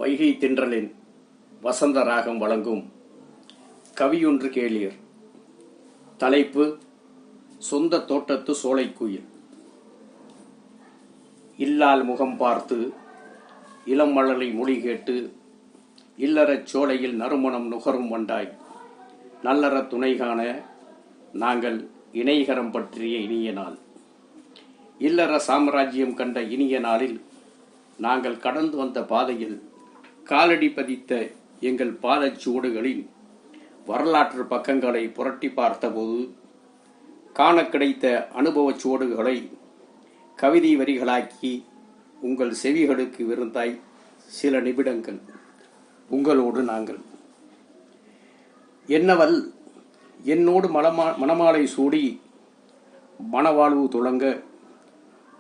வைகை தென்றலின் வசந்த ராகம் வழங்கும் கவியொன்று கேளீர். தலைப்பு: சொந்த தோட்டத்து சோலைக்குயில். இல்லால் முகம் பார்த்து இளம் மழலை மொழி கேட்டு இல்லறச் சோலையில் நறுமணம் நுகரும் வண்டாய் நல்லற துணை காண நாங்கள் இணைகரம் பற்றிய இனிய நாள். இல்லற சாம்ராஜ்யம் கண்ட இனிய நாளில் நாங்கள் கடந்து வந்த பாதையில் காலடி பதித்த எங்கள் பாதச்சுவடுகளின் வரலாற்று பக்கங்களை புரட்டி பார்த்தபோது காண கிடைத்த அனுபவச் சுவடுகளை கவிதை வரிகளாக்கி உங்கள் செவிகளுக்கு விருந்தாய் சில நிமிடங்கள் உங்களோடு நாங்கள். என்னவள் என்னோடு மணமாலை சூடி மணவாழ்வு துளங்க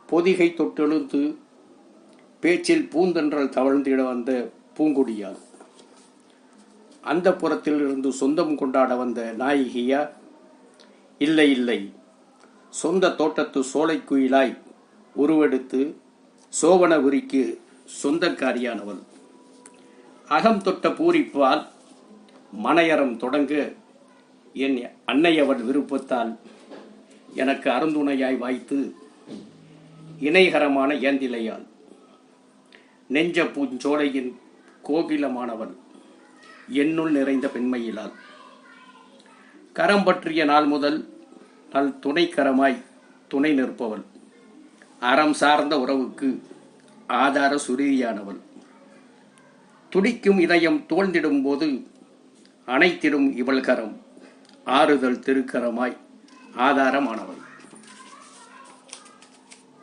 பொதிகை தொட்டெழுந்து பேச்சில் பூந்தென்றல் தவழ்ந்திட வந்த பூங்குடியால் அந்த புறத்தில் இருந்து சொந்தம் கொண்டாட வந்த நாயகியா? இல்லை இல்லை, சொந்த தோட்டத்து சோலைக்குயிலாய் உருவெடுத்து சோவனபுரிக்கு சொந்தக்காரியானவள். அகம் தொட்ட பூரிப்பால் மனையறம் தொடங்க என் அன்னையவள் விருப்பத்தால் எனக்கு அருந்துணையாய் வாய்த்து இணைகரமான ஏந்திலையால் நெஞ்ச பூஞ்சோலையின் கோகிலமானவள் என்னுள் நிறைந்த பெண்மையிலால் கரம் பற்றிய நாள் முதல் நல் துணைக்கரமாய் துணை நிற்பவள். அறம் சார்ந்த உறவுக்கு ஆதார சுருதியானவள். துடிக்கும் இதயம் தோழ்ந்திடும் போது அனைத்திடும் இவள் கரம் ஆறுதல் திருக்கரமாய் ஆதாரமானவள்.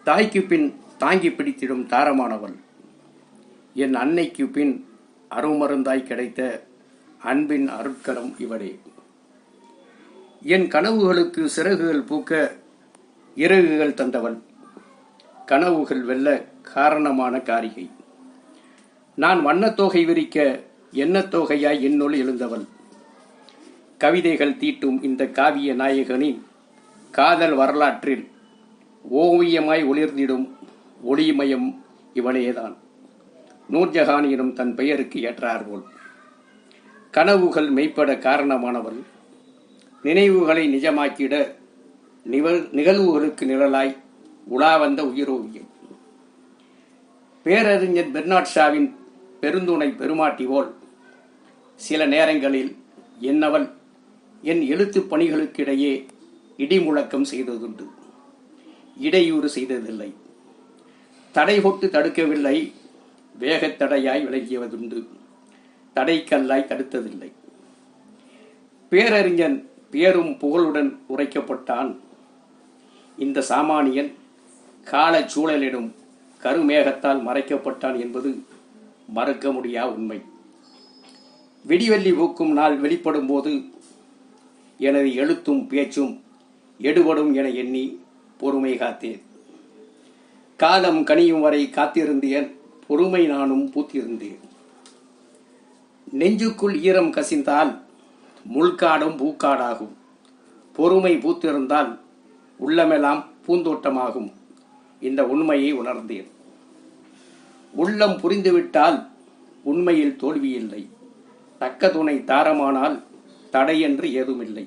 தாய்க்கு பின் தாங்கி பிடித்திடும் தாரமானவள். என் அன்னைக்கு பின் அருமருந்தாய் கிடைத்த அன்பின் அருட்கரம் இவளே. என் கனவுகளுக்கு சிறகுகள் பூக்க இறகுகள் தந்தவள். கனவுகள் வெல்ல காரணமான காரிகை. நான் வண்ணத்தொகை விரிக்க எண்ணத்தொகையாய் என்னுள் எழுந்தவள். கவிதைகள் தீட்டும் இந்த காவிய நாயகனின் காதல் வரலாற்றில் ஓவியமாய் ஒளிர்ந்திடும் ஒளிமயம் இவளேதான். நூர்ஜஹான் எனும் தன் பெயருக்கு ஏற்றார்போல் கனவுகள் மெய்ப்பட காரணமானவள். நினைவுகளை நிஜமாக்கிட நிகழ்வுகளுக்கு நிழலாய் உலா வந்த உயிரோவியம். பேரறிஞர் பெர்னாட் ஷாவின் பெருந்துணை பெருமாட்டி போல் சில நேரங்களில் என்னவள் என் எழுத்து பணிகளுக்கிடையே இடிமுழக்கம் செய்ததுண்டு. இடையூறு செய்ததில்லை, தடை போட்டு தடுக்கவில்லை, வேகத்தடையாய் விளங்கியவதுண்டு, தடைக்கல்லாய் தடுத்ததில்லை. பேரறிஞன் பேரும் புகழுடன் உரைக்கப்பட்டான். இந்த சாமானியன் காலச் சூழலிடும் கருமேகத்தால் மறைக்கப்பட்டான் என்பது மறுக்க முடியா உண்மை. விடிவெள்ளி பூக்கும் நாள் வெளிப்படும் போது எனது எழுத்தும் பேச்சும் எடுபடும் என எண்ணி பொறுமை காத்தேன். காலம் கனியும் வரை காத்திருந்தேன், பொறுமை நானும் பூத்திருந்தேன். நெஞ்சுக்குள் ஈரம் கசிந்தால் முள்காடும் பூக்காடாகும். பொறுமை பூத்திருந்தால் உள்ளமெல்லாம் பூந்தோட்டமாகும். இந்த உண்மையை உணர்ந்தேன். உள்ளம் புரிந்துவிட்டால் உண்மையில் தோல்வியில்லை. தக்க துணை தாரமானால் தடையென்று ஏதுமில்லை.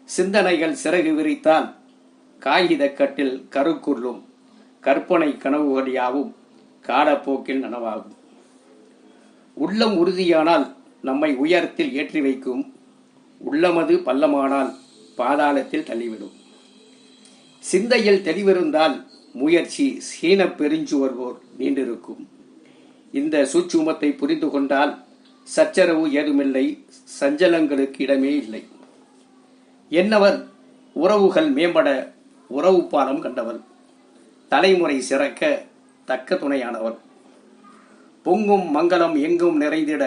சிந்தனைகள் சிறகு விரித்தால் காகிதக்கட்டில் கருக்குள்ளும் கற்பனை கனவுகள் யாவும் காலப்போக்கில் நனவாகும். உள்ளம் உறுதியானால் நம்மை உயரத்தில் ஏற்றி வைக்கும். உள்ளமது பள்ளமானால் பாதாளத்தில் தள்ளிவிடும். சிந்தையில் தெளிவிருந்தால் முயற்சி சீன பெருஞ்சுவர் போல் நீண்டிருக்கும். இந்த சூட்சுமத்தை புரிந்து கொண்டால் சச்சரவு ஏதுமில்லை, சஞ்சலங்களுக்கு இடமே இல்லை. என்னவர் உறவுகள் மேம்பட உறவு பாலம் கண்டவள். தலைமுறை சிறக்க தக்க துணையானவள். பொங்கும் மங்களம் எங்கும் நிறைந்திட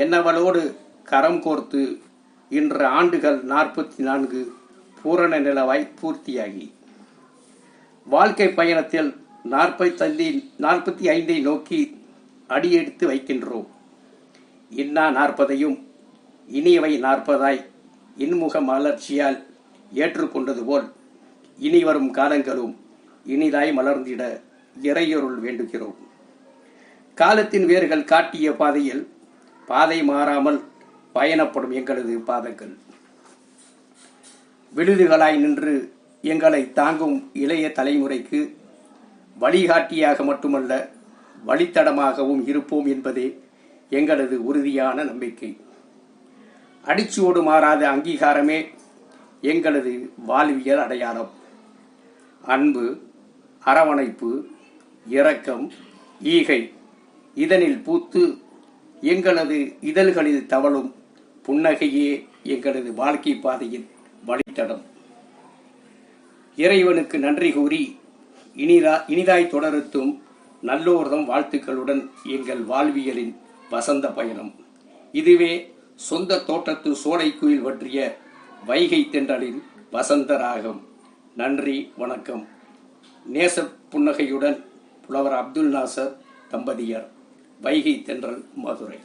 என்னவளோடு கரம் கோர்த்து இன்று ஆண்டுகள் 44 பூரண நிலவாய் பூர்த்தியாகி வாழ்க்கை பயணத்தில் 45 நோக்கி அடியெடுத்து வைக்கின்றோம். இன்னா 40ஐயும் இனியவை 40ஆய் இன்முக மலர்ச்சியால் ஏற்றுக்கொண்டது போல் இனி வரும் காலங்களும் இனிதாய் மலர்ந்திட இறையொருள் வேண்டுகிறோம். காலத்தின் வேர்கள் காட்டிய பாதையில் பாதை மாறாமல் பயணப்படும் எங்களது பாதங்கள். விழுதுகளாய் நின்று எங்களை தாங்கும் இளைய தலைமுறைக்கு வழிகாட்டியாக மட்டுமல்ல வழித்தடமாகவும் இருப்போம் என்பதே எங்களது உறுதியான நம்பிக்கை. அடிச்சோடு மாறாத அங்கீகாரமே எங்களது வாழ்வியல் அடையாளம். அன்பு, அரவணைப்பு, இரக்கம், ஈகை இதனில் பூத்து எங்களது இதழ்களில் தவழும் புன்னகையே எங்களது வாழ்க்கை பாதையின் வழித்தடம். இறைவனுக்கு நன்றி கூறி இனிதாய் தொடரத்தும் நல்லோர்தம் வாழ்த்துக்களுடன் எங்கள் வாழ்வியலின் வசந்த பயணம். இதுவே சொந்த தோட்டத்து சோலைக்குயில் பற்றிய வைகை தென்றலின் வசந்த ராகம். நன்றி, வணக்கம். நேச புன்னகையுடன் புலவர் அப்துல் நாசர் தம்பதியர், வைகை தென்றல், மதுரை.